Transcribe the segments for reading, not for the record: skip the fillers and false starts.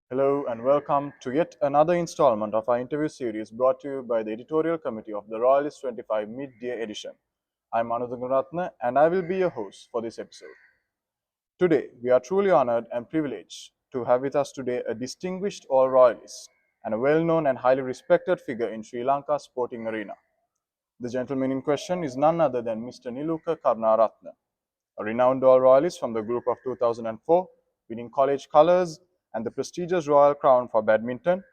Hello and welcome to yet another installment of our interview series brought to you by the editorial committee of the Royalist'25 mid-year edition. I'm Niluka Karunaratne and I will be your host for this episode. Today, we are truly honored and privileged to have with us today a distinguished all-royalist and a well-known and highly respected figure in Sri Lanka's sporting arena. The gentleman in question is none other than Mr. Niluka Karunaratne, a renowned all-royalist from the group of 2004, winning college colors and the prestigious Royal Crown for badminton,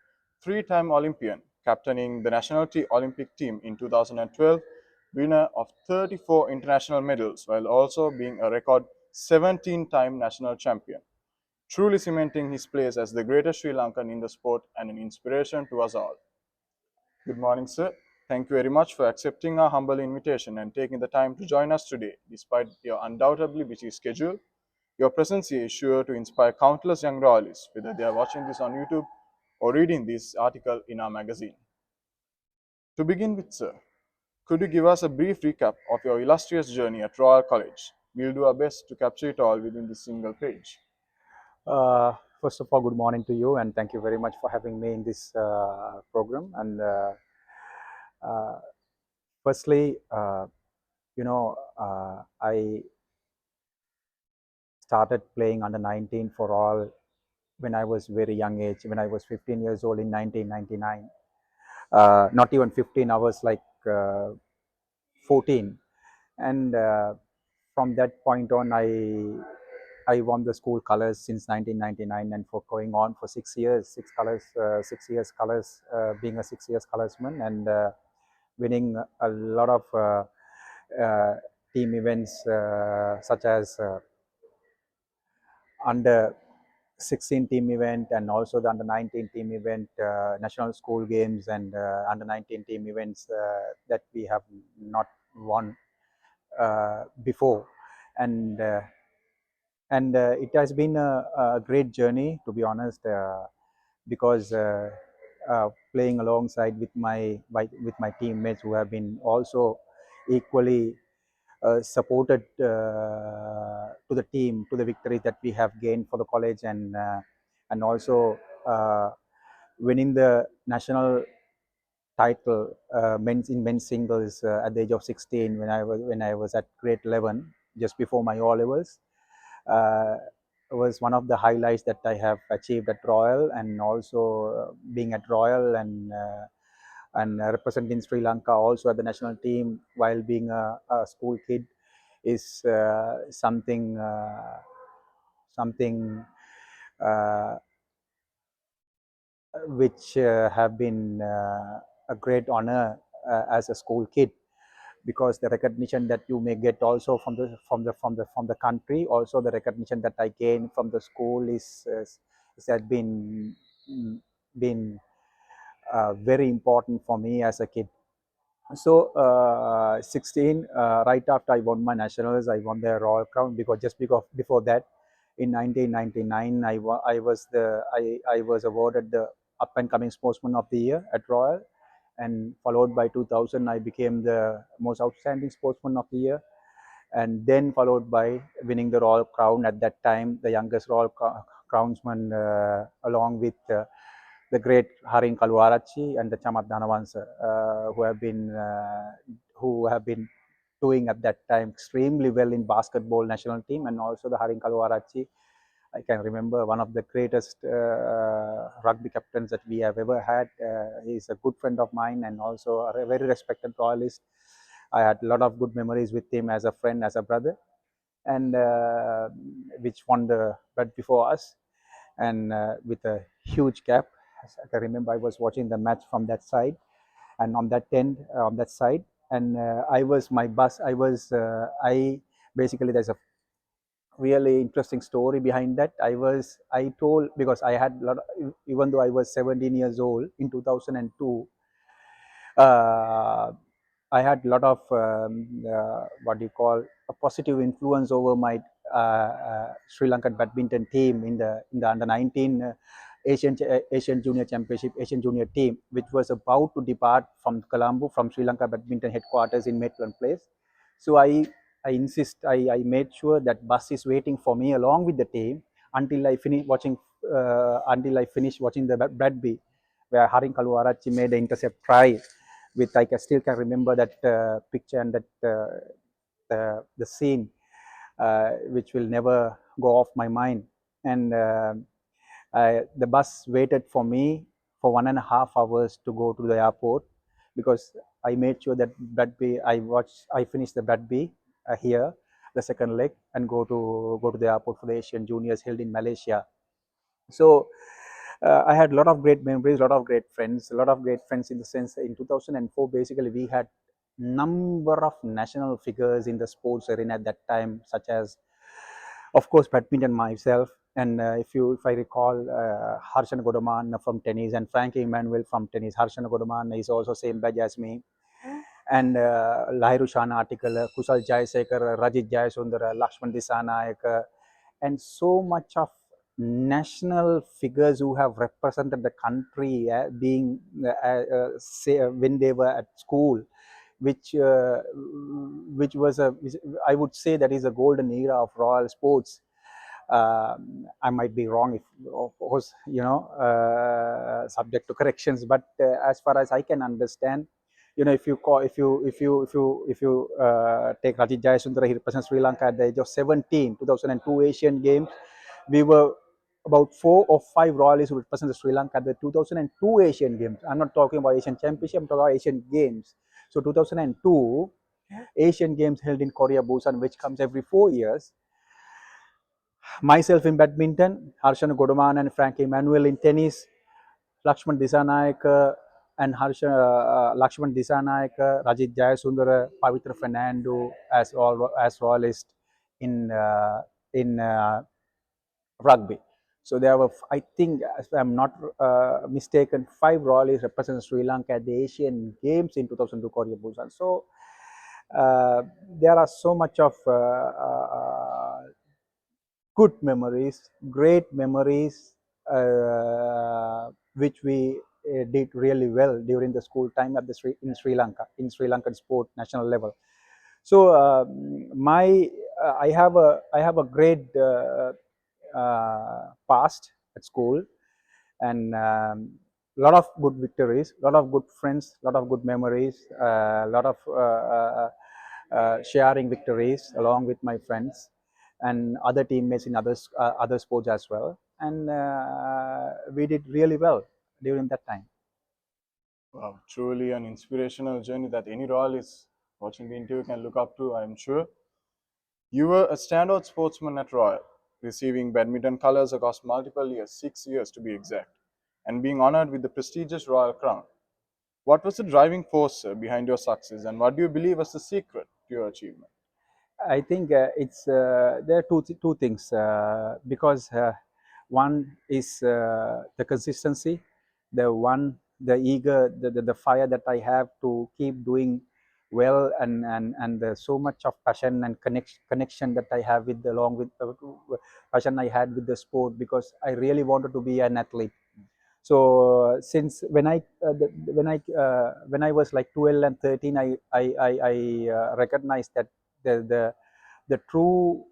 three-time Olympian, captaining the national Olympic team in 2012, winner of 34 international medals while also being a record 17-time national champion, truly cementing his place as the greatest Sri Lankan in the sport and an inspiration to us all. Good morning, sir. Thank you very much for accepting our humble invitation and taking the time to join us today, despite your undoubtedly busy schedule. Your presence here is sure to inspire countless young royalists, whether they are watching this on YouTube or reading this article in our magazine. To begin with, sir, could you give us a brief recap of your illustrious journey at Royal College? We'll do our best to capture it all within this single page. Uh, First of all, good morning to you, and thank you very much for having me in this program. And uh, firstly, I started playing under 19 for all when I was very young age. When I was 15 years old in 1999, not even 15, I was like 14, and from that point on, I won the school colors since 1999, and for going on for 6 years, 6 years colors, being a 6 years colorsman, and winning a lot of uh, team events such as under 16 team event and also the under 19 team event, national school games and under 19 team events that we have not won before, and it has been a great journey, to be honest, because playing alongside with my teammates who have been also equally supported to the team, to the victories that we have gained for the college, and also uh, winning the national title men's singles at the age of 16 when I was at grade 11, just before my O levels. uh, was one of the highlights that I have achieved at Royal, and also being at Royal and representing Sri Lanka also at the national team while being a school kid is something uh, which have been a great honor as a school kid, because the recognition that you may get also from the country, also the recognition that I gain from the school is has been very important for me as a kid. So 16, right after I won my nationals, I won the Royal Crown, because before that, in 1999, I was awarded the up and coming sportsman of the year at Royal, and followed by 2000, I became the most outstanding sportsman of the year, and then followed by winning the Royal Crown at that time, the youngest Royal Crownsman, along with the great Harin Kaluarachi and the Chamat Dhanavansa, who have been doing at that time extremely well in basketball national team, and also the Harin Kaluarachi. I can remember one of the greatest rugby captains that we have ever had. He's a good friend of mine and also a very respected royalist. I had a lot of good memories with him as a friend, as a brother, and which won the belt before us, and with a huge gap. I remember I was watching the match from that side, and on that end, on that side, and I was my bus. I basically, there's a really interesting story behind that. I told, because I had a lot of, even though I was 17 years old in 2002, uh, I had a lot of what do you call, a positive influence over my Sri Lankan badminton team in the under 19 Asian Junior Championship, Asian Junior team, which was about to depart from Colombo, from Sri Lanka badminton headquarters in Maitland Place. So I made sure that bus is waiting for me along with the team until I finish watching until I finished watching the Bradby, where Haring Kaluarachi made the intercept try. With I still can remember that picture and that the scene, which will never go off my mind. And the bus waited for me for 1.5 hours to go to the airport, because I made sure that Bradby, I finished the Bradby here, the second leg, and go to the airport for the Asian Juniors held in Malaysia. So I had a lot of great memories, a lot of great friends, a lot of great friends in the sense in 2004, basically we had number of national figures in the sports arena at that time, such as, of course, badminton myself. And if I recall, Harshan Godaman from tennis and Frankie Emmanuel from tennis. Harshan Godaman is also same batch as me. And Lahiru Shana article, Kusal Jayasekar, Rajit Jayasundara, Lakshman Disanayak, and so much of national figures who have represented the country, being say, when they were at school, which was which I would say that is a golden era of Royal sports. I might be wrong, if of course, subject to corrections. But as far as I can understand, if you call, if you take Rajit Jayasundara, he represents Sri Lanka at the age of 17, 2002 Asian Games. We were about 4 or 5 Royalists who represent Sri Lanka at the 2002 Asian Games. I'm not talking about Asian Championship, I'm talking about Asian Games. So 2002 Asian Games held in Korea, Busan, which comes every 4 years. Myself in badminton, Harshan Godaman and Frank Emmanuel in tennis, Lakshman Disanayak and Lakshman Disanayak, Rajit Jayasundara, Pavitra Fernando as Royalist in rugby. So there were, I think, if I'm not mistaken, 5 Royalists represent Sri Lanka at the Asian Games in 2002 Korea, Busan. So there are so much of good memories, great memories, which we did really well during the school time at in Sri Lanka, in Sri Lankan sport national level. So I have a great past at school, and lot of good victories, lot of good friends, lot of good memories, lot of sharing victories along with my friends and other teammates in other sports as well. And we did really well during that time. Wow, truly an inspirational journey that any Royalist watching the interview can look up to, I'm sure. You were a standout sportsman at Royal, receiving badminton colors across multiple years, 6 years to be exact, and being honored with the prestigious Royal Crown. What was the driving force, sir, behind your success, and what do you believe was the secret to your achievement? I think it's there are two things, because one is the consistency, the eager, the fire that I have to keep doing well, and there's so much of passion and connection that I have with, along with the passion I had with the sport, because I really wanted to be an athlete. So since when I was like 12 and 13, I recognized that the true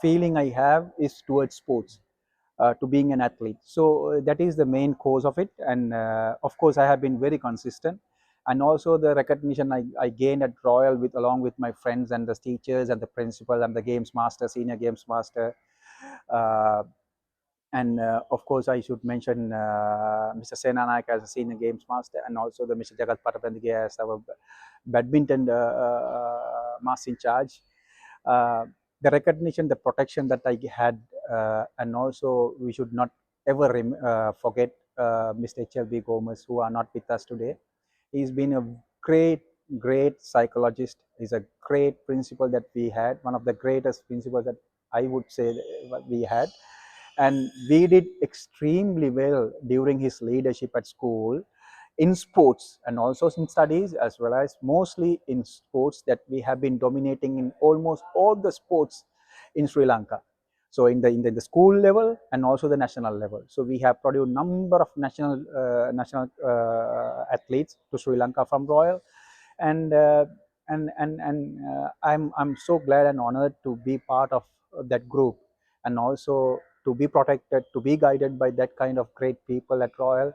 feeling I have is towards sports, to being an athlete. So that is the main cause of it. And of course, I have been very consistent. And also the recognition I gained at Royal, with along with my friends and the teachers and the principal and the games master, senior games master. Uh, and of course, I should mention Mr. Sena Naik as a senior games master, and also the Mr. Jagat Parabandige as our badminton master in charge. Uh, the recognition, the protection that I had, and also we should not ever forget Mr. HLB Gomez, who are not with us today. He's been a great psychologist. He's a great principal that we had, one of the greatest principals that I would say that we had. And we did extremely well during his leadership at school, in sports and also in studies, as well as mostly in sports, that we have been dominating in almost all the sports in Sri Lanka. So in the school level and also the national level. So we have produced number of national athletes to Sri Lanka from Royal. And I'm so glad and honored to be part of that group. And also to be protected, to be guided by that kind of great people at Royal.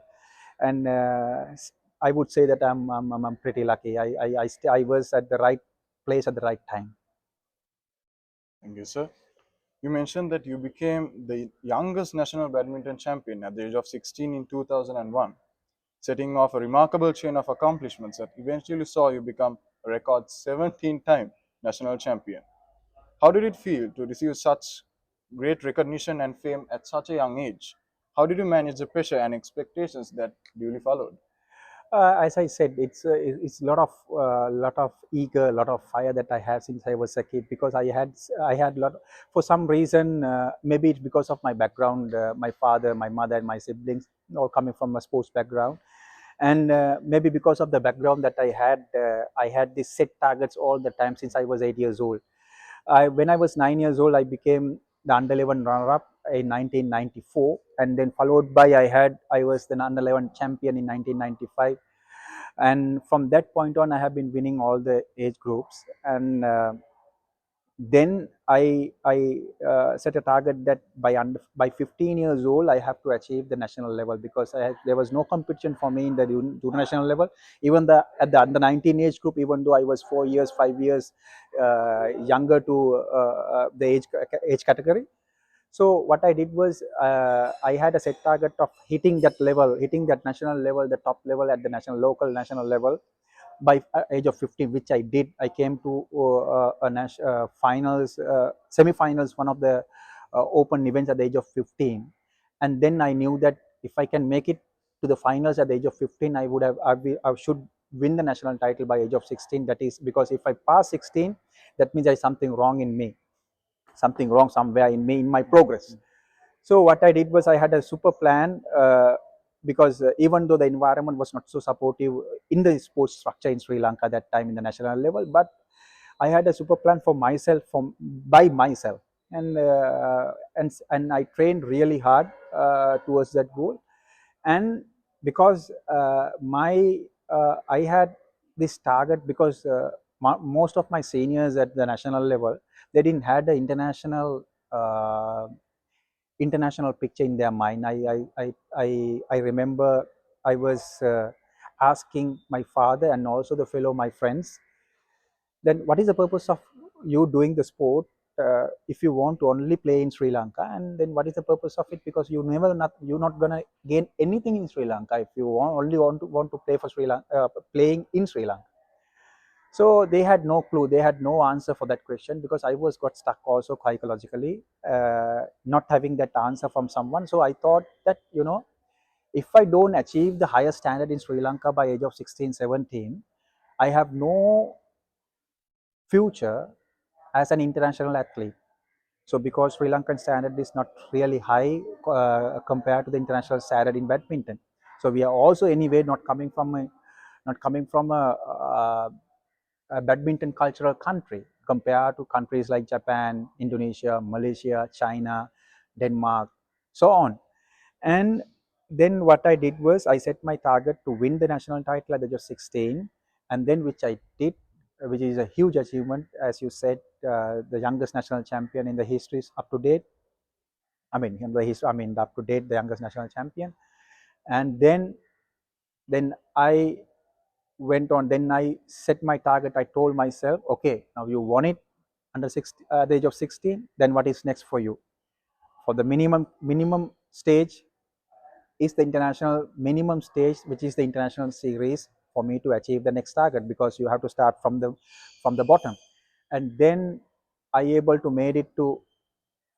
And I would say that I'm pretty lucky. I was at the right place at the right time. Thank you, sir. You mentioned that you became the youngest national badminton champion at the age of 16 in 2001, setting off a remarkable chain of accomplishments that eventually saw you become a record 17-time national champion. How did it feel to receive such great recognition and fame at such a young age? How did you manage the pressure and expectations that duly followed? As I said, it's a lot of eager, lot of fire that I have since I was a kid, because I had lot, for some reason, maybe it's because of my background, my father, my mother, and my siblings all coming from a sports background, and maybe because of the background that I had these set targets all the time since I was 8 years old. When I was 9 years old, I became the under 11 runner-up in 1994, and then followed by I was the under 11 champion in 1995, and from that point on, I have been winning all the age groups, and then I set a target that by 15 years old I have to achieve the national level, because there was no competition for me in the junior national level, even at the under 19 age group, even though I was 4 years 5 years younger to the age category. So what I did was, I had a set target of hitting that level, hitting that national level, the top level at the local national level by age of 15, which I did. I came to finals, semi-finals, one of the open events at the age of 15, and then I knew that if I can make it to the finals at the age of 15, I should win the national title by age of 16. That is because if I pass 16, that means there's something wrong in me, something wrong somewhere in me, in my progress. So what I did was, I had a super plan, because even though the environment was not so supportive in the sports structure in Sri Lanka that time in the national level, but I had a super plan for myself, by myself, and I trained really hard towards that goal. And because I had this target, because most of my seniors at the national level, they didn't had the international picture in their mind. I remember I was asking my father and also the fellow my friends, then what is the purpose of you doing the sport if you want to only play in Sri Lanka, and then what is the purpose of it, because you're not gonna gain anything in Sri Lanka if you only want to play for Sri Lanka, playing in Sri Lanka. So they had no clue, they had no answer for that question, because I was got stuck also psychologically, not having that answer from someone. So I thought that, if I don't achieve the highest standard in Sri Lanka by age of 16, 17, I have no future as an international athlete. So because Sri Lankan standard is not really high compared to the international standard in badminton, so we are also anyway not coming from a badminton cultural country compared to countries like Japan, Indonesia, Malaysia, China, Denmark, so on. And then what I did was, I set my target to win the national title at the age of 16, and then which I did, which is a huge achievement, as you said, the youngest national champion in the history is up to date. I mean, in the history, I mean, up to date, the youngest national champion. And then I went on. Then I set my target. I told myself, okay, now you won it under the age of 16. Then what is next for you? For the minimum stage is the international minimum stage, which is the international series, for me to achieve the next target, because you have to start from the bottom. And then I able to made it to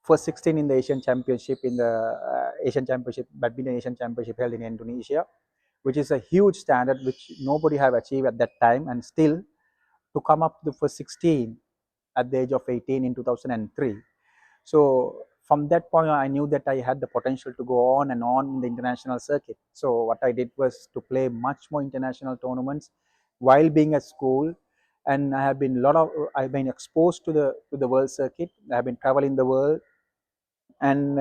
first 16 in the Asian Championship, in the Asian Championship, Badminton Asian Championship held in Indonesia, which is a huge standard which nobody have achieved at that time, and still to come up to the first 16 at the age of 18 in 2003. So from that point on, I knew that I had the potential to go on and on in the international circuit. So what I did was to play much more international tournaments while being at school, and I've been exposed to the world circuit. I have been traveling the world, and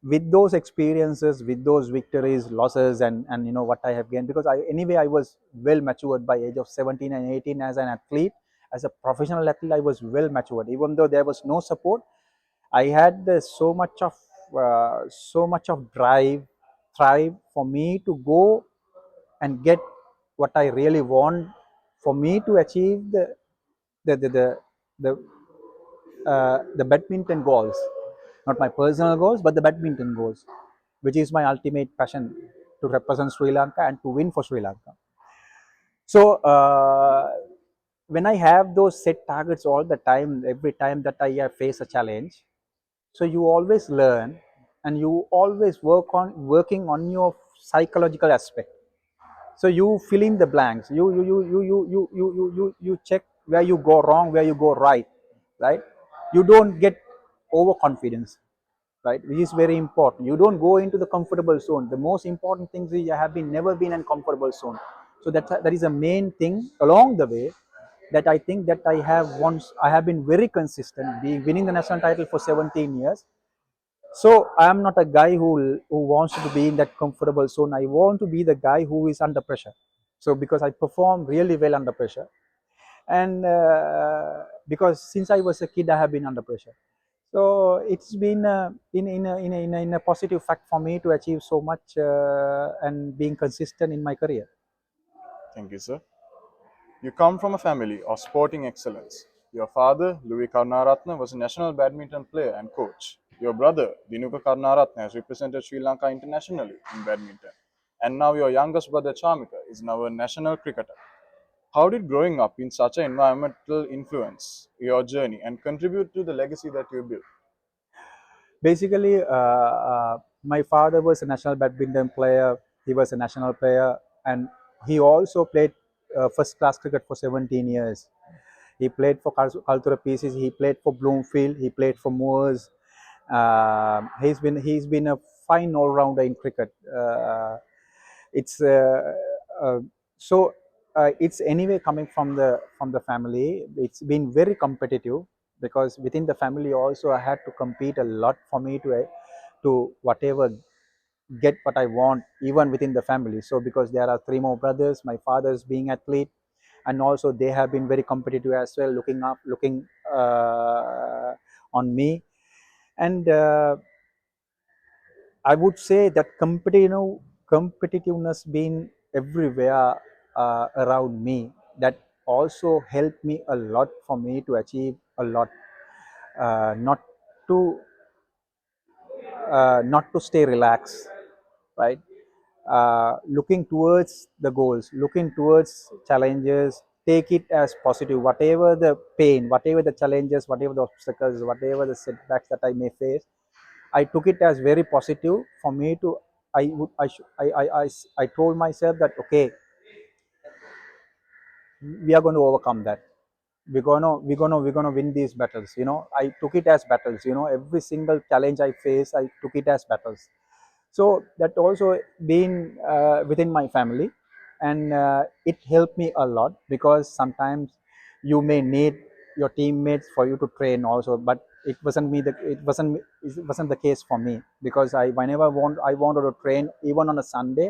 with those experiences, with those victories, losses, and what I have gained, because I was well matured by age of 17 and 18 as an athlete. As a professional athlete, I was well matured, even though there was no support. I had so much of thrive for me to go and get what I really want, for me to achieve the the the the, the badminton goals, not my personal goals, but the badminton goals, which is my ultimate passion, to represent Sri Lanka and to win for Sri Lanka. So when I have those set targets all the time, every time that I face a challenge, so you always learn and you always working on your psychological aspect. So you fill in the blanks. You check where you go wrong, where you go right, right? You don't get overconfidence, right? Which is very important. You don't go into the comfortable zone. The most important thing is you have been never been in comfortable zone. So that is a main thing along the way, that I think that I have been very consistent, being winning the national title for 17 years. So I am not a guy who wants to be in that comfortable zone. I want to be the guy who is under pressure. So because I perform really well under pressure, and because since I was a kid, I have been under pressure. So it's been in a positive fact for me to achieve so much and being consistent in my career. Thank you, sir. You come from a family of sporting excellence. Your father, Louis Karunaratne, was a national badminton player and coach. Your brother, Niluka Karunaratne, has represented Sri Lanka internationally in badminton. And now your youngest brother, Chamika, is now a national cricketer. How did growing up in such an environmental influence your journey and contribute to the legacy that you built? Basically, my father was a national badminton player. He was a national player, and he also played first class cricket for 17 years. He played for Cultural Pieces. He played for Bloomfield. He played for Moors. He's been a fine all rounder in cricket. It's uh, so it's anyway coming from the family. It's been very competitive, because within the family also I had to compete a lot for me to whatever get what I want, even within the family. So because there are three more brothers, my father's being athlete, and also they have been very competitive as well, looking on me. And I would say that competitiveness being everywhere around me, that also helped me a lot for me to achieve a lot. Not to not to stay relaxed, right? Looking towards the goals, looking towards challenges, take it as positive. Whatever the pain, whatever the challenges, whatever the obstacles, whatever the setbacks that I may face, I took it as very positive for me to. I would. I, should, I told myself that okay, we are going to overcome that. We're gonna win these battles. I took it as battles. Every single challenge I face, I took it as battles. So that also been within my family, and it helped me a lot, because sometimes you may need your teammates for you to train also, but it wasn't the case for me, because I wanted to train even on a Sunday.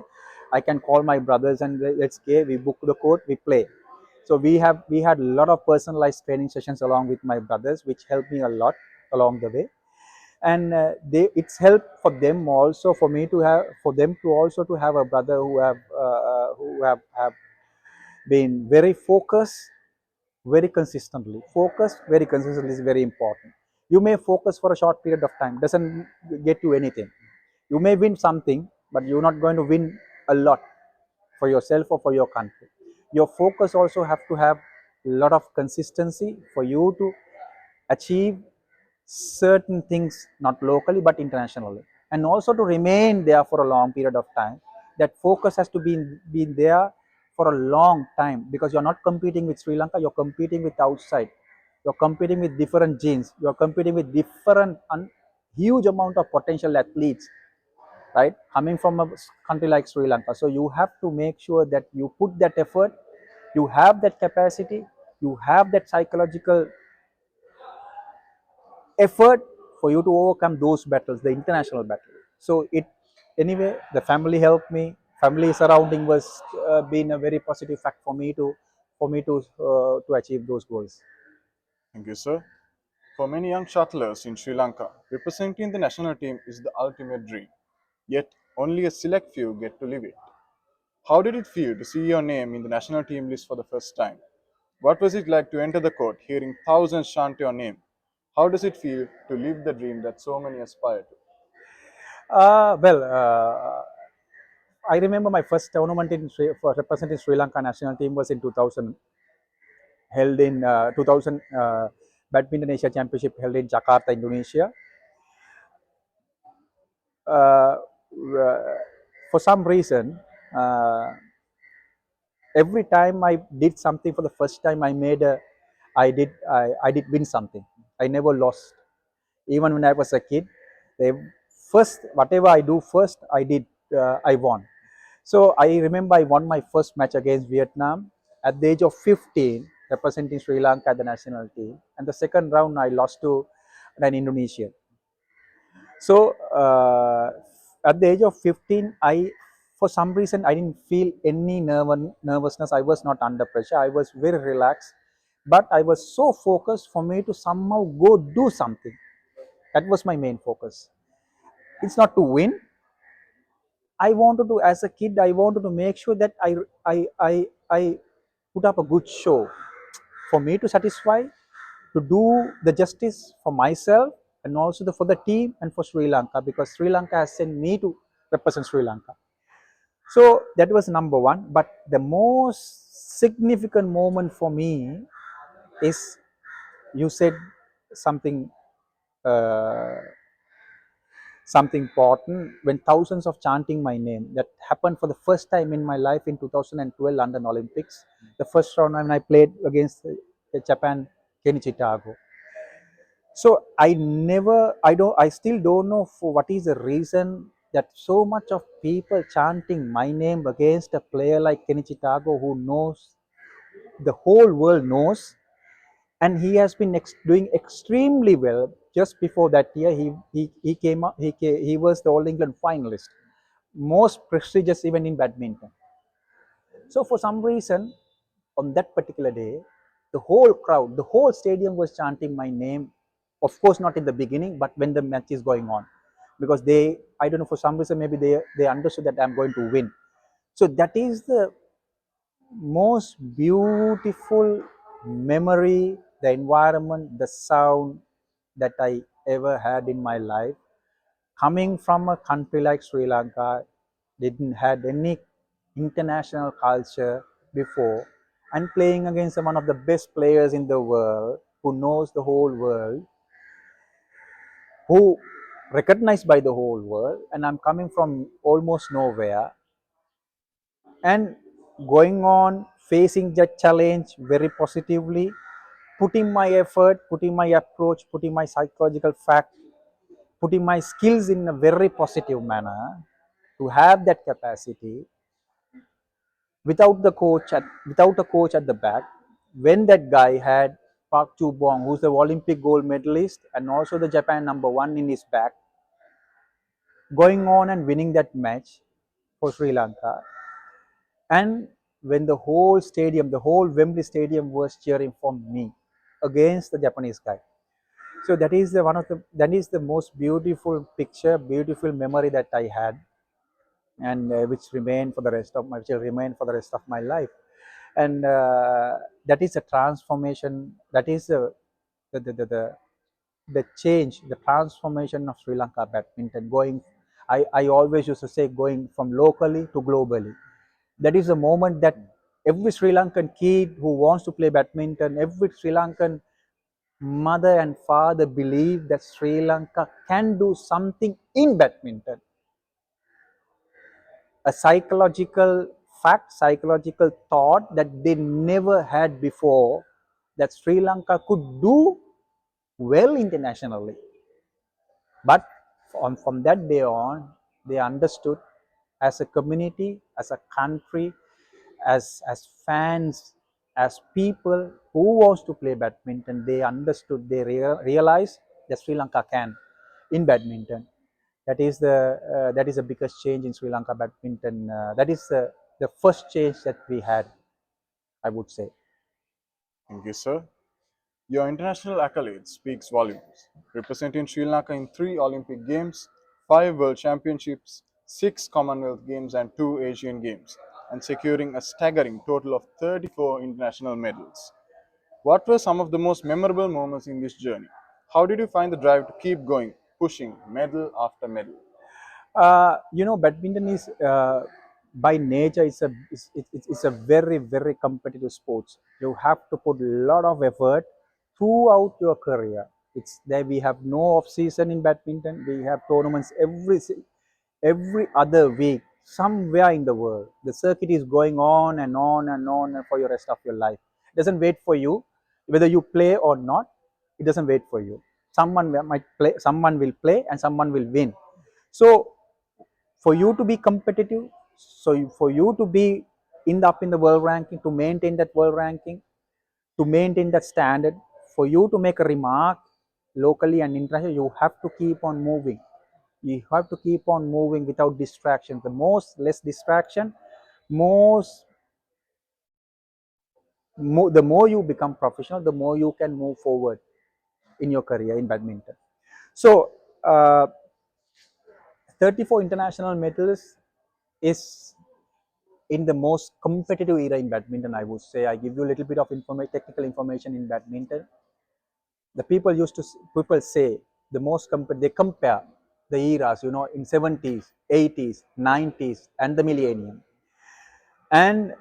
I can call my brothers and let's go, we book the court, we play. So we had a lot of personalized training sessions along with my brothers, which helped me a lot along the way. And it's helped for them also, for them to also to have a brother who have been very focused, very consistently is very important. You may focus for a short period of time, doesn't get you anything. You may win something, but you're not going to win a lot for yourself or for your country. Your focus also have to have a lot of consistency for you to achieve certain things, not locally but internationally, and also to remain there for a long period of time. That focus has to be there for a long time, because you're not competing with Sri Lanka, you're competing with outside. You're competing with different genes, you're competing with different huge amount of potential athletes, right, coming from a country like Sri Lanka. So you have to make sure that you put that effort, you have that capacity, you have that psychological effort for you to overcome those battles, the international battle. So anyway, the family helped me. Family surrounding was been a very positive fact for me to achieve those goals. Thank you, sir. For many young shuttlers in Sri Lanka, representing the national team is the ultimate dream, yet only a select few get to live it. How did it feel to see your name in the national team list for the first time? What was it like to enter the court hearing thousands chant your name? How does it feel to live the dream that so many aspire to? Well, I remember my first tournament for representing Sri Lanka national team was in 2000, held in 2000 Badminton Asia Championship held in Jakarta, Indonesia. Uh, for some reason, uh, every time I did something for the first time, I did win something. I never lost. Even when I was a kid, they first whatever I do first, I won. So I remember I won my first match against Vietnam at the age of 15, representing Sri Lanka at the national team. And the second round I lost to an Indonesian. So at the age of 15, for some reason, I didn't feel any nervousness. I was not under pressure. I was very relaxed, but I was so focused for me to somehow go do something. That was my main focus. It's not to win. I wanted to, as a kid, I wanted to make sure that I put up a good show for me to satisfy, to do the justice for myself and also for the team and for Sri Lanka, because Sri Lanka has sent me to represent Sri Lanka. So that was number one. But the most significant moment for me is, you said something uh, something important, when thousands of chanting my name. That happened for the first time in my life in 2012 London Olympics. The first round when I played against Japan, Kenichi. So I still don't know for what is the reason that so much of people chanting my name against a player like Kenichi who knows, the whole world knows, and he has been doing extremely well. Just before that year, he came up, he was the All England finalist, most prestigious even in badminton. So for some reason, on that particular day, the whole crowd, the whole stadium was chanting my name. Of course, not in the beginning, but when the match is going on, because I don't know, for some reason, maybe they understood that I'm going to win. So that is the most beautiful memory, the environment, the sound that I ever had in my life. Coming from a country like Sri Lanka, didn't had any international culture before, and playing against one of the best players in the world, who knows the whole world, who recognized by the whole world, and I'm coming from almost nowhere, and going on facing that challenge very positively, putting my effort, putting my approach, putting my psychological fact, putting my skills in a very positive manner, to have that capacity without a coach at the back. When that guy had Park Chu Bong, who's the Olympic gold medalist and also the Japan number one in his back, going on and winning that match for Sri Lanka. And when the whole stadium, the whole Wembley Stadium was cheering for me against the Japanese guy. So that is the most beautiful picture, beautiful memory that I had, and which will remain for the rest of my life. And that is a transformation. That is the, the, the, the the change, the transformation of Sri Lanka badminton. I always used to say, going from locally to globally. That is a moment that every Sri Lankan kid who wants to play badminton, every Sri Lankan mother and father believe that Sri Lanka can do something in badminton. A psychological fact, psychological thought that they never had before, that Sri Lanka could do well internationally. But from that day on, they understood, as a community, as a country, as fans, as people who wants to play badminton, they understood, they realized that Sri Lanka can in badminton. That is the biggest change in Sri Lanka badminton. That is the first change that we had, I would say. Thank you, sir. Your international accolades speaks volumes, representing Sri Lanka in 3 Olympic Games, 5 World Championships, 6 Commonwealth Games and 2 Asian Games, and securing a staggering total of 34 international medals. What were some of the most memorable moments in this journey? How did you find the drive to keep going, pushing medal after medal? Badminton is by nature it's a very very competitive sports. You have to put a lot of effort throughout your career. It's there. We have no off season in badminton. We have tournaments every other week somewhere in the world. The circuit is going on and on and on for your rest of your life. It doesn't wait for you whether you play or not. It doesn't wait for you. Someone might play, someone will play, and someone will win. So for you to be competitive, for you to be up in the world ranking, to maintain that world ranking, to maintain that standard, for you to make a remark locally and internationally, you have to keep on moving. You have to keep on moving without distraction. The most less distraction, most the more you become professional, the more you can move forward in your career in badminton. So 34 international medals is in the most competitive era in badminton. I would say, I give you a little bit of technical information in badminton. The people say the most they compare the eras, in 70s, 80s, 90s, and the millennium. And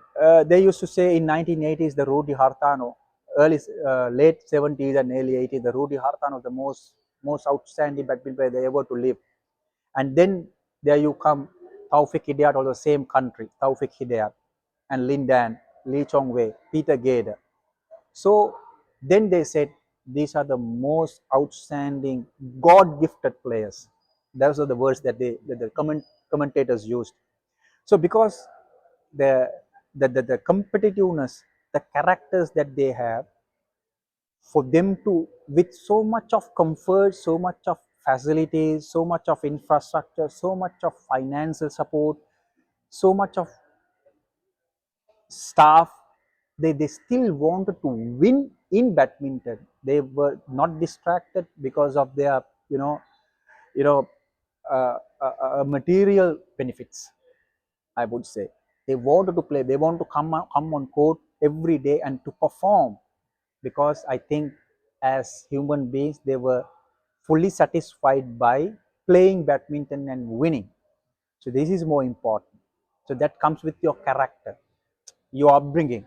they used to say in 1980s, the Rudy Hartano, late 70s and early 80s, the Rudy Hartano, the most outstanding badminton player they ever to live. And then there you come, Taufik Hidayat, of the same country, Taufik Hidayat, and Lindan, Lee Chong Wei, Peter Gader. So then they said these are the most outstanding, God-gifted players. Those are the words that the commentators used. So because the, the competitiveness, the characters that they have, for them to, with so much of comfort, so much of facilities, so much of infrastructure, so much of financial support, so much of staff, they still wanted to win in badminton. They were not distracted because of their you know material benefits, I would say. They wanted to play, they want to come on court every day and to perform, because I think as human beings they were fully satisfied by playing badminton and winning. So this is more important. So that comes with your character, your upbringing.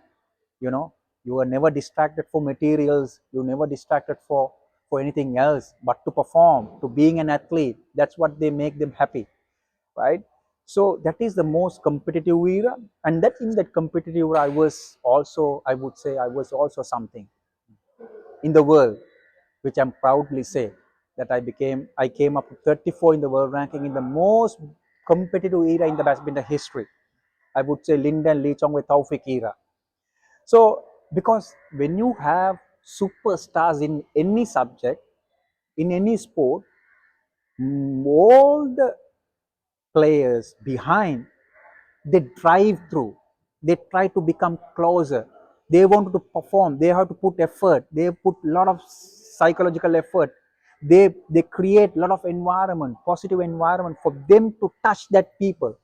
You were never distracted for materials, you never distracted for anything else but to perform, to being an athlete. That's what they make them happy, right? So that is the most competitive era, and that in that competitive era I would say I was also something in the world, which I'm proudly say that I came up to 34 in the world ranking in the most competitive era in the badminton history. I would say Linden, Lee Chong Wei, Taufik era. So because when you have superstars in any subject, in any sport, all the players behind, they drive through, they try to become closer, they want to perform, they have to put effort, they put a lot of psychological effort, they create a lot of environment, positive environment for them to touch that people,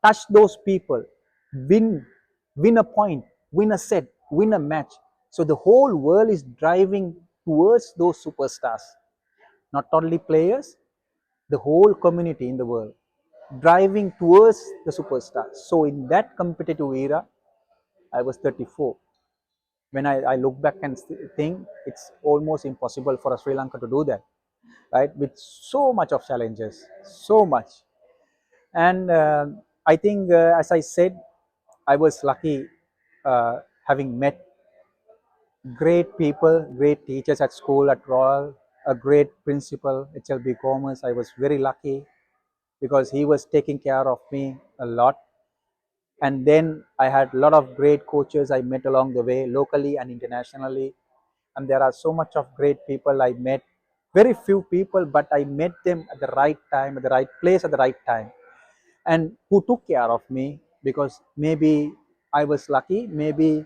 touch those people, win win a point, win a set, win a match. So the whole world is driving towards those superstars, not only players, the whole community in the world driving towards the superstars. So in that competitive era, I was 34. When I look back and think it's almost impossible for a Sri Lanka to do that, right? With so much of challenges, so much. And I think, as I said, I was lucky having met great people, great teachers at school at Royal, a great principal, HLB Commerce. I was very lucky because he was taking care of me a lot. And then I had a lot of great coaches I met along the way, locally and internationally. And there are so much of great people I met. Very few people, but I met them at the right time, at the right place, at the right time. And who took care of me, because maybe I was lucky, maybe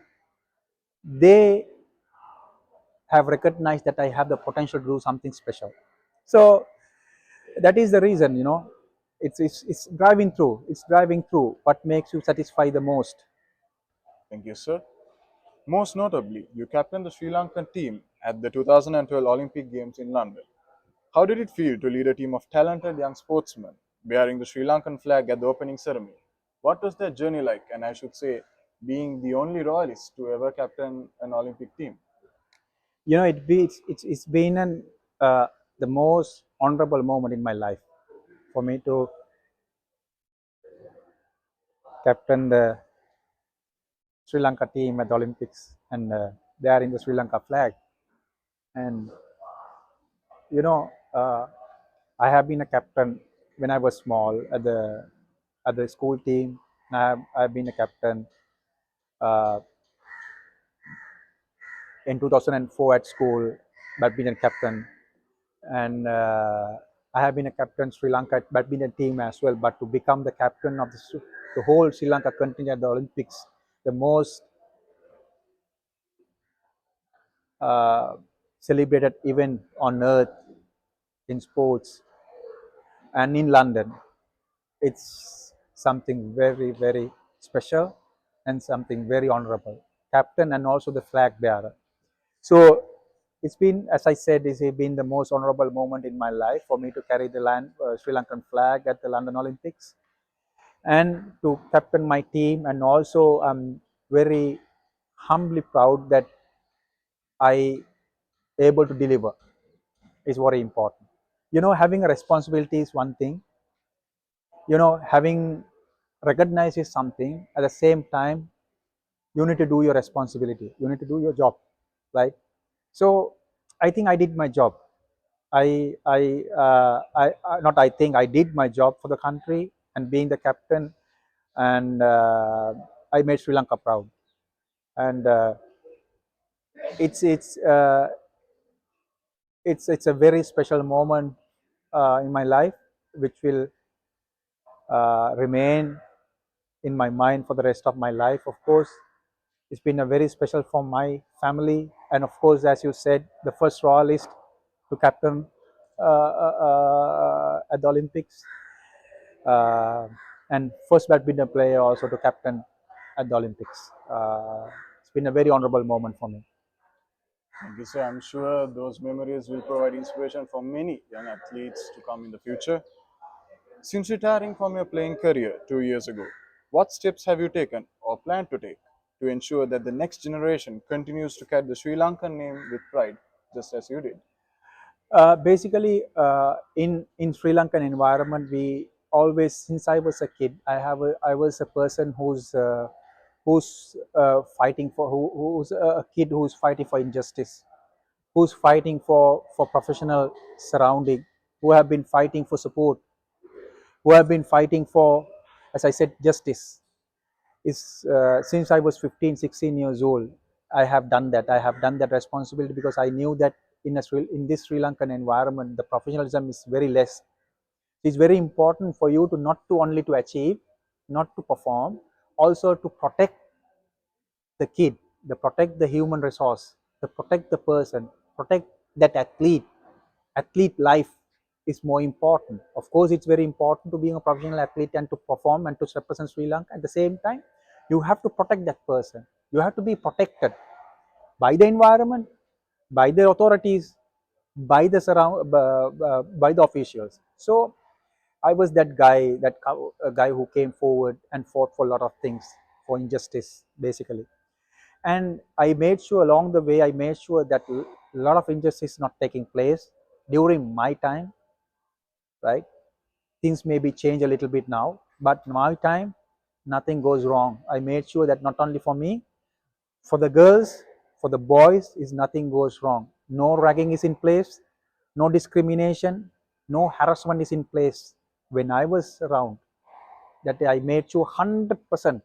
they have recognized that I have the potential to do something special. So that is the reason, it's driving through. It's driving through what makes you satisfy the most. Thank you, sir. Most notably, you captained the Sri Lankan team at the 2012 Olympic Games in London. How did it feel to lead a team of talented young sportsmen bearing the Sri Lankan flag at the opening ceremony? What was their journey like, and I should say, being the only royalist to ever captain an Olympic team? It's been the most honorable moment in my life for me to captain the Sri Lanka team at the Olympics, and bearing the Sri Lanka flag. And you know, uh, I have been a captain when I was small at the school team. I've been a captain uh, in 2004 at school, badminton captain, and I have been a captain Sri Lanka badminton team as well. But to become the captain of the whole Sri Lanka country at the Olympics, the most uh, celebrated event on earth in sports, and in London, it's something very, very special and something very honorable. Captain and also the flag bearer. So it's been, as I said, it's been the most honorable moment in my life for me to carry the Sri Lankan flag at the London Olympics and to captain my team. And also, I'm very humbly proud that I able to deliver is very important. Having a responsibility is one thing. Having recognized is something. At the same time, you need to do your responsibility. You need to do your job, right? So I think I did my job. Not I think I did my job for the country and being the captain, and I made Sri Lanka proud. And it's it's uh, it's a very special moment in my life, which will remain in my mind for the rest of my life. Of course, it's been a very special for my family, and of course, as you said, the first royalist to captain at the Olympics, uh, and first badminton player also to captain at the Olympics. It's been a very honorable moment for me. Thank you, sir. I'm sure those memories will provide inspiration for many young athletes to come in the future. Since retiring from your playing career 2 years ago, what steps have you taken or plan to take to ensure that the next generation continues to carry the Sri Lankan name with pride, just as you did? Basically, in Sri Lankan environment, we always, since I was a kid, I was a person who's fighting for who's a kid who's fighting for injustice, who's fighting for professional surrounding, who have been fighting for support, who have been fighting for, as I said, justice. Is Since I was 15, 16 years old, I have done that. I have done that responsibility because I knew that in this Sri Lankan environment, the professionalism is very less. It's very important for you to not to only to achieve, not to perform, also to protect the kid, to protect the human resource, to protect the person, protect that athlete. Athlete life is more important. Of course, it's very important to being a professional athlete and to perform and to represent Sri Lanka. At the same time, you have to protect that person. You have to be protected by the environment, by the authorities, by the by the officials. So I was that guy, a guy who came forward and fought for a lot of things, for injustice, basically. And I made sure along the way, I made sure that a lot of injustice not taking place during my time, right? Things maybe change a little bit now, but my time, nothing goes wrong. I made sure that not only for me, for the girls, for the boys, is nothing goes wrong. No ragging is in place, no discrimination, no harassment is in place. When I was around, that I made sure 100%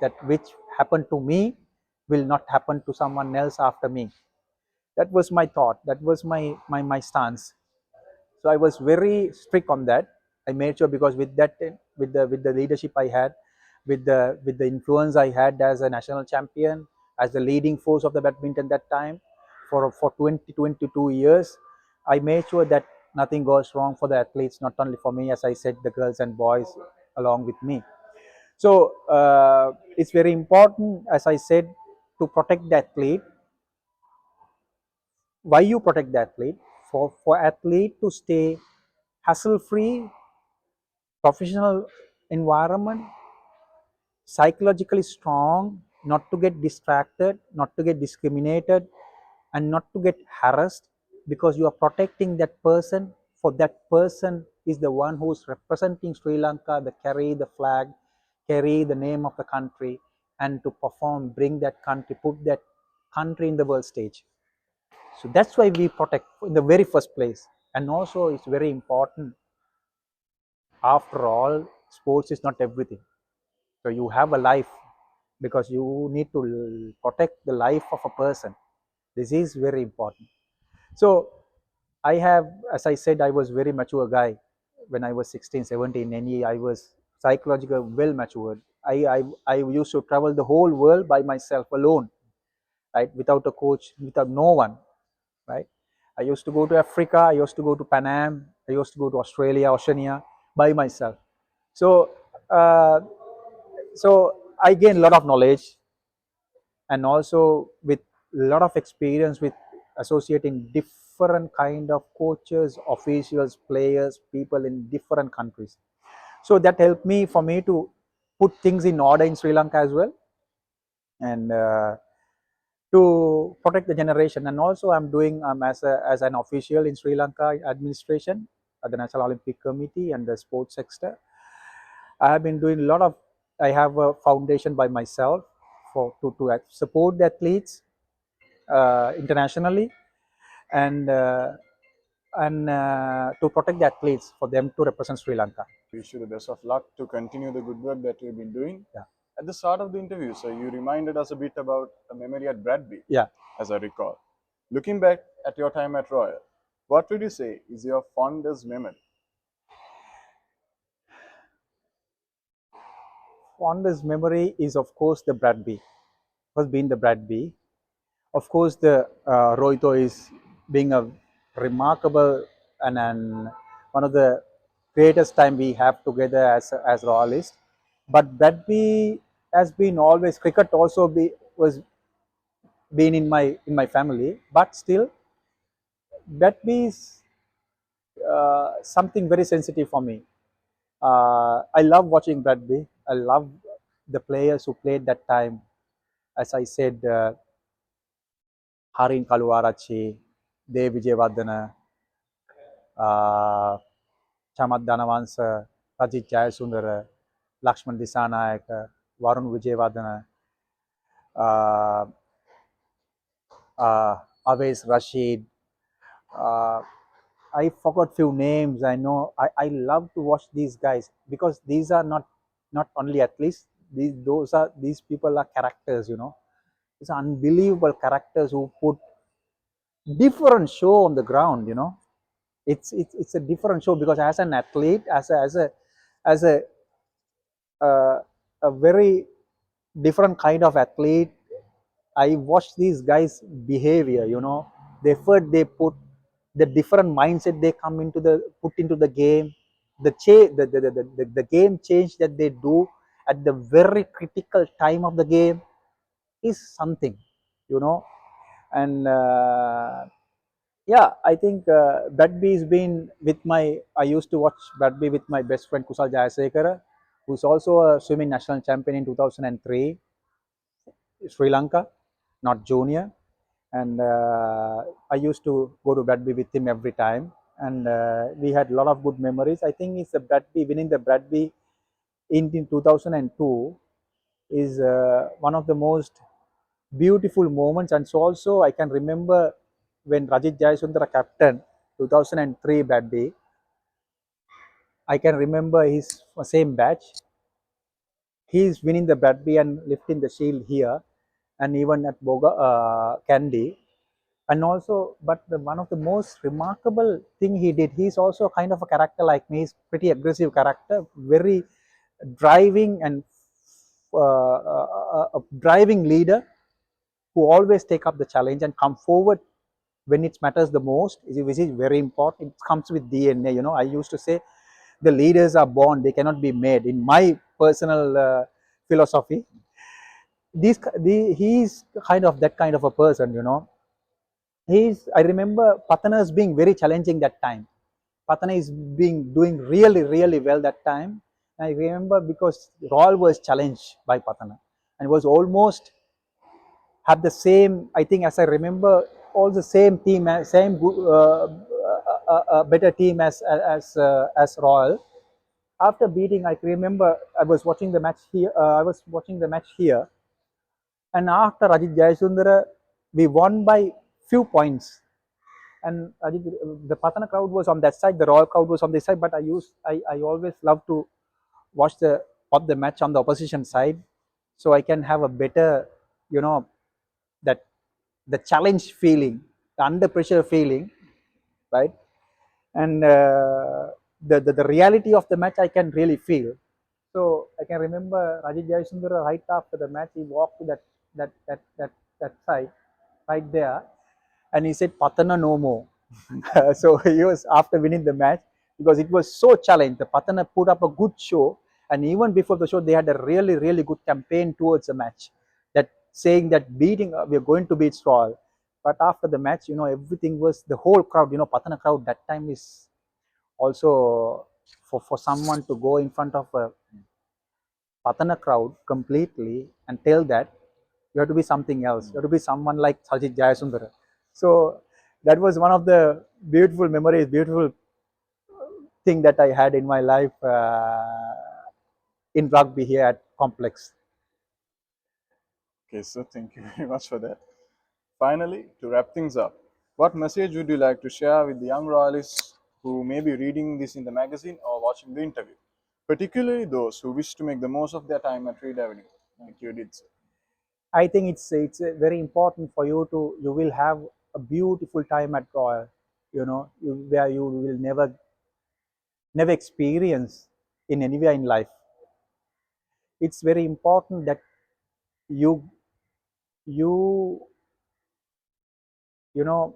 that which happened to me will not happen to someone else after me. That was my thought. That was my stance. So I was very strict on that. I made sure, because with that, with the leadership I had, with the influence I had as a national champion, as the leading force of the badminton that time, for 20, 22 years, I made sure that nothing goes wrong for the athletes, not only for me, as I said, the girls and boys along with me. So it's very important, as I said, to protect the athlete. Why you protect the athlete? For athlete to stay hassle free, professional environment, psychologically strong, not to get distracted, not to get discriminated, and not to get harassed, because you are protecting that person. For that person is the one who's representing Sri Lanka, the carry the flag, carry the name of the country, and to perform, bring that country, put that country in the world stage. So that's why we protect in the very first place. And also it's very important, after all, sports is not everything. So you have a life, because you need to protect the life of a person. This is very important. So I have, as I said, I was very mature guy when I was 16, 17. I was psychologically well matured. I used to travel the whole world by myself alone, right? Without a coach, without no one, right? I used to go to Africa. I used to go to Pan Am. I used to go to Australia, Oceania by myself. So, uh, so I gained a lot of knowledge, and also with a lot of experience with associating different kind of coaches, officials, players, people in different countries. So that helped me for me to put things in order in Sri Lanka as well, and to protect the generation. And also I'm doing as an official in Sri Lanka administration at the National Olympic Committee and the sports sector. I have been doing a lot of, I have a foundation by myself to support the athletes internationally, and to protect the athletes, for them to represent Sri Lanka. Wish you the best of luck to continue the good work that you've been doing. Yeah. At the start of the interview, sir, you reminded us a bit about a memory at Bradby, Yeah. as I recall. Looking back at your time at Royal, what would you say is your fondest memory? Fondest memory is, of course, the Bradby. Was being the Bradby. Of course, the Roito is being a remarkable and one of the greatest time we have together as Royalists. But Bradby has been always, cricket also was been in my family, but still Bradby is something very sensitive for me. I love watching Bradby. I love the players who played that time. As I said, Harin Kaluarachi, Dev Vijayawardena, Chamath Dhanawangsa, Rajit Jayasundara, Lakshman Disanayaka, Varun Vijayawardena, uh, Awais Rashid. Uh, I forgot few names. I know I love to watch these guys, because these are not only athletes. These people are characters. These are unbelievable characters who put different show on the ground. It's a different show, because as an athlete, as uh, a very different kind of athlete, I watch these guys behavior, the effort they put, the different mindset they come into the put into the game, the game change that they do at the very critical time of the game is something, you know and yeah, I think Badby's been with I used to watch Badby with my best friend Kusal Jayasekara, who's also a swimming national champion in 2003, Sri Lanka, not junior. And I used to go to Bradby with him every time, and we had a lot of good memories. I think it's the Bradby winning the Bradby in 2002 is one of the most beautiful moments. And so also I can remember when Rajit Jayasundara captain 2003 Bradby. I can remember his same batch. He's winning the Bradby and lifting the shield here, and even at Kandy. And also, but one of the most remarkable thing he did, he's also kind of a character like me. He's pretty aggressive character, very driving and a driving leader who always take up the challenge and come forward when it matters the most, which is very important. It comes with DNA. You know, I used to say the leaders are born; they cannot be made. In my personal philosophy, he's kind of that kind of a person. You know, I remember Patana's being very challenging that time. Patana is doing really, really well that time. I remember because Royal was challenged by Patana and was almost have the same, I think, as I remember, all the same team, same better team as Royal. After beating, I remember I was watching the match here. And after Ajit Jayasundara, we won by few points. And the Patana crowd was on that side, the Royal crowd was on this side. But I always love to watch the match on the opposition side, so I can have a better, you know, that the challenge feeling, the under pressure feeling, right? And the reality of the match I can really feel. So I can remember Rajit Jayasundara right after the match, he walked to that side right there, and he said, "Patana no more." So he was after winning the match because it was so challenged. The Patana put up a good show, and even before the show, they had a really, really good campaign towards the match, that saying that beating, we're going to beat Royal. But after the match, you know, everything was the whole crowd. You know, Patana crowd that time is also for someone to go in front of a Patana crowd completely and tell that you have to be something else. You have to be someone like Sajid Jayasundara. So that was one of the beautiful memories, beautiful thing that I had in my life in rugby here at Complex. Okay, so thank you very much for that. Finally, to wrap things up, what message would you like to share with the young royalists who may be reading this in the magazine or watching the interview, particularly those who wish to make the most of their time at Reed Avenue, like you did so? I think it's very important for you to, you will have a beautiful time at Royal, you know, where you will never experience in anywhere in life. It's very important that you you you know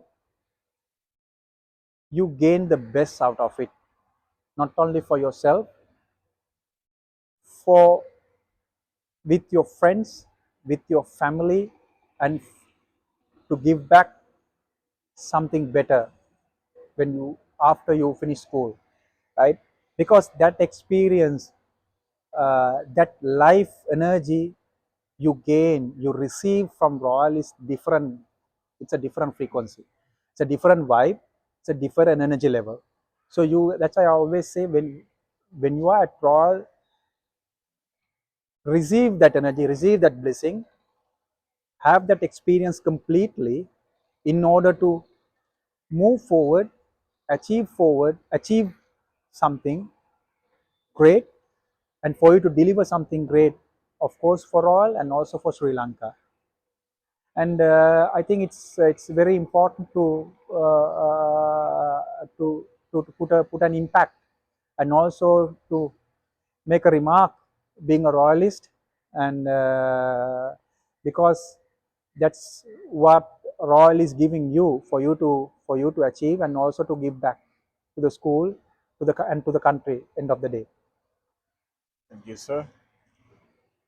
you gain the best out of it, not only for yourself, for with your friends, with your family, and to give back something better when you after you finish school, right? Because that experience, that life energy you gain, you receive from Royal is different. It's a different frequency, it's a different vibe, it's a different energy level. So that's why I always say, when you are at Royal, receive that energy, receive that blessing, have that experience completely, in order to move forward, achieve something great, and for you to deliver something great, of course, for all and also for Sri Lanka. And I think it's very important to put an impact, and also to make a remark, being a royalist, and because that's what Royal is giving you, for you to achieve, and also to give back to the school, and to the country, end of the day. Thank you, sir.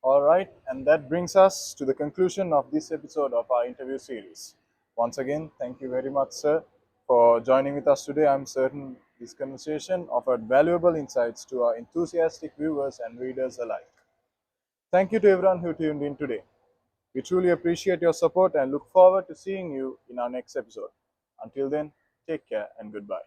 All right, and that brings us to the conclusion of this episode of our interview series. Once again, thank you very much, sir, for joining with us today. I'm certain this conversation offered valuable insights to our enthusiastic viewers and readers alike. Thank you to everyone who tuned in today. We truly appreciate your support and look forward to seeing you in our next episode. Until then, take care and goodbye.